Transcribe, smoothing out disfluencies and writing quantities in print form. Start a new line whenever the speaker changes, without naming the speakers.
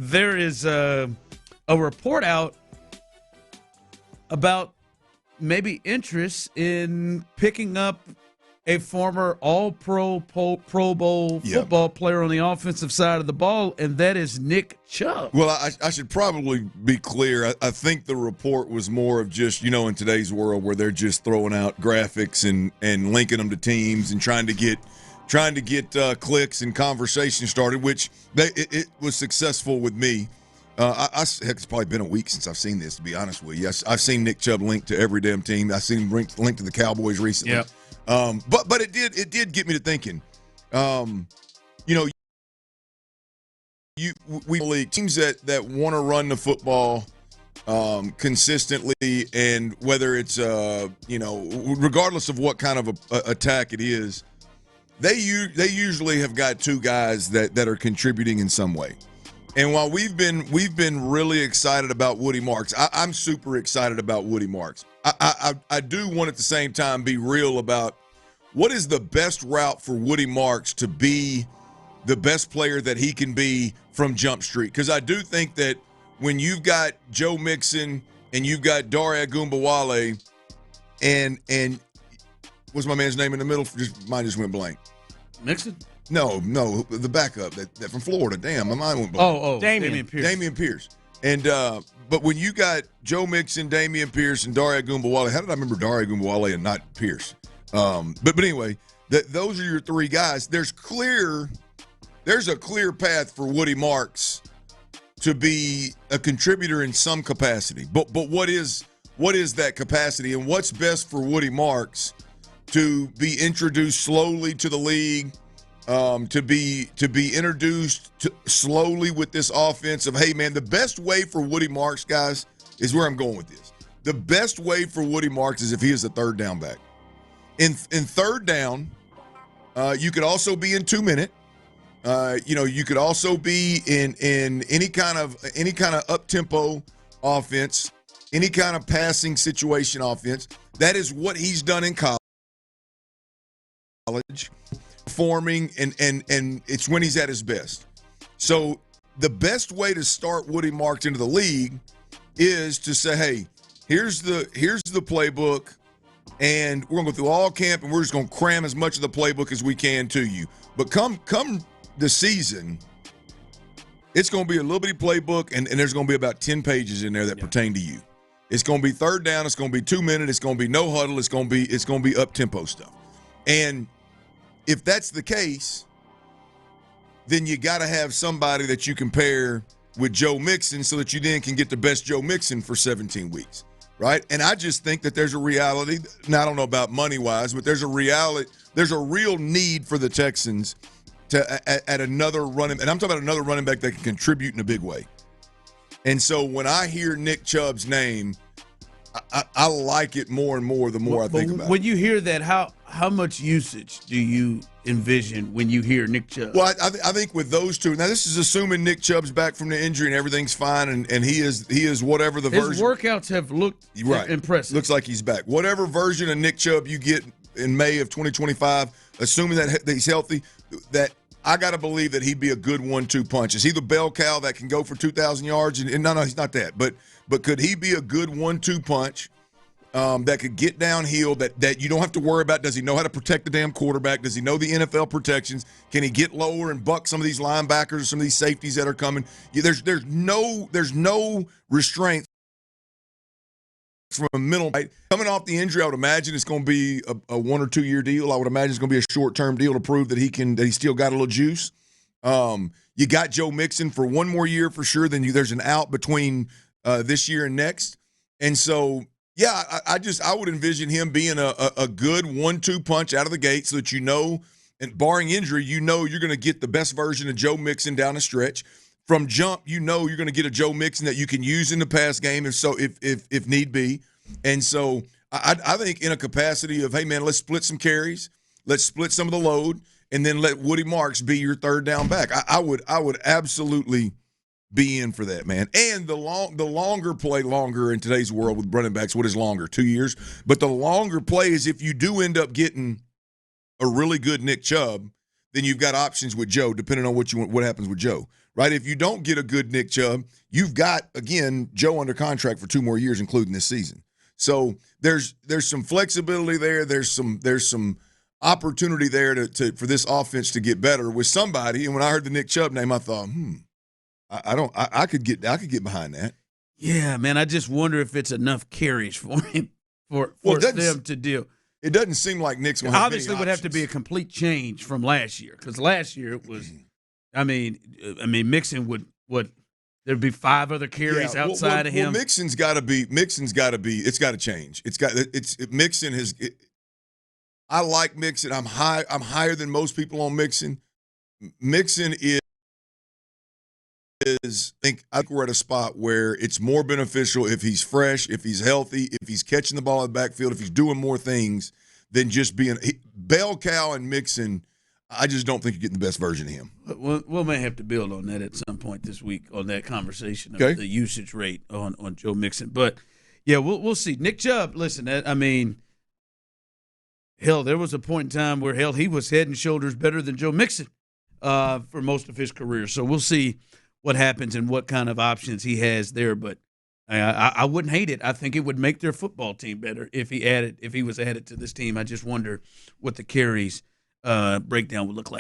there is a report out about maybe interest in picking up a former All-Pro, Pro Bowl football player on the offensive side of the ball, and that is Nick Chubb.
Well, I should probably be clear. I think the report was more of just, in today's world where they're just throwing out graphics and linking them to teams and trying to get clicks and conversation started, which it was successful with me. Heck, it's probably been a week since I've seen this, to be honest with you. I've seen Nick Chubb linked to every damn team. I've seen him linked to the Cowboys recently.
Yep.
But it did get me to thinking. We teams that want to run the football consistently, and whether it's regardless of what kind of a attack it is, they usually have got two guys that are contributing in some way. And while we've been really excited about Woody Marks, I'm super excited about Woody Marks. I do want at the same time be real about what is the best route for Woody Marks to be the best player that he can be from Jump Street. Because I do think that when you've got Joe Mixon and you've got Dare Ogunbowale and what's my man's name in the middle? Mine just went blank.
Mixon?
No, the backup that from Florida. Damn, my mind went blank.
Damian Pierce.
Damian Pierce. And but when you got Joe Mixon, Damian Pierce, and Dare Ogunbowale, how did I remember Dare Ogunbowale and not Pierce? But anyway, those are your three guys. There's a clear path for Woody Marks to be a contributor in some capacity. But what is that capacity, and what's best for Woody Marks to be introduced slowly to the league? To be introduced slowly with this offense of, hey, man, the best way for Woody Marks, guys, is where I'm going with this. The best way for Woody Marks is if he is a third down back. In third down, you could also be in 2-minute. You could also be in any kind of up-tempo offense, any kind of passing situation offense. That is what he's done in college. Forming and it's when he's at his best. So the best way to start Woody Marks into the league is to say, hey, here's the playbook, and we're gonna go through all camp and we're just gonna cram as much of the playbook as we can to you. But come the season, it's gonna be a little bitty playbook, and there's gonna be about 10 pages in there that pertain to you. It's gonna be third down, it's gonna be 2-minute, it's gonna be no huddle, it's gonna be up tempo stuff. And if that's the case, then you got to have somebody that you compare with Joe Mixon so that you then can get the best Joe Mixon for 17 weeks, right? And I just think that there's a reality. Now, I don't know about money-wise, but there's a reality. There's a real need for the Texans to at another running, and I'm talking about another running back that can contribute in a big way. And so when I hear Nick Chubb's name, I like it more and more the more I think about it.
When you hear that, how much usage do you envision when you hear Nick Chubb?
Well, I think with those two, now this is assuming Nick Chubb's back from the injury and everything's fine, and he is whatever the version.
His workouts have looked impressive.
Looks like he's back. Whatever version of Nick Chubb you get in May of 2025, assuming that he's healthy, that I got to believe that he'd be a good 1-2 punch. Is he the bell cow that can go for 2,000 yards? And no, he's not that. But could he be a good 1-2 punch that could get downhill, that you don't have to worry about? Does he know how to protect the damn quarterback? Does he know the NFL protections? Can he get lower and buck some of these linebackers, some of these safeties that are coming? There's no restraint from a mental. Right? Coming off the injury, I would imagine it's going to be a 1 or 2 year deal. I would imagine it's going to be a short-term deal to prove that he still got a little juice. You got Joe Mixon for 1 more year for sure. Then there's an out between this year and next. And so, yeah, I would envision him being a good 1-2 punch out of the gate so that and barring injury, you're going to get the best version of Joe Mixon down the stretch. From jump, you're going to get a Joe Mixon that you can use in the pass game if need be. And so I think in a capacity of, hey, man, let's split some carries, let's split some of the load, and then let Woody Marks be your third down back. I would absolutely be in for that, man. And the longer play, longer in today's world with running backs, what is longer? 2 years? But the longer play is if you do end up getting a really good Nick Chubb, then you've got options with Joe, depending on what happens with Joe, right? If you don't get a good Nick Chubb, you've got, again, Joe under contract for 2 more years, including this season. So there's some flexibility there. There's some opportunity there for this offense to get better with somebody. And when I heard the Nick Chubb name, I thought, I could get behind that.
Yeah, man. I just wonder if it's enough carries for him for them to deal.
It doesn't seem like Nick's going to have
obviously would have to be a complete change from last year, because last year it was. I mean, Mixon would there'd be 5 other carries outside of him.
Well, Mixon's got to be. It's got to change. Mixon has. I like Mixon. I'm higher than most people on Mixon. Mixon is. I think we're at a spot where it's more beneficial if he's fresh, if he's healthy, if he's catching the ball in the backfield, if he's doing more things than just being bell cow and Mixon. I just don't think you're getting the best version of him.
We may have to build on that at some point this week on that conversation of the usage rate on Joe Mixon. But yeah, we'll see. Nick Chubb, listen, I mean, hell, there was a point in time where he was head and shoulders better than Joe Mixon for most of his career. So we'll see what happens and what kind of options he has there. But I wouldn't hate it. I think it would make their football team better if he was added to this team. I just wonder what the carries breakdown would look like.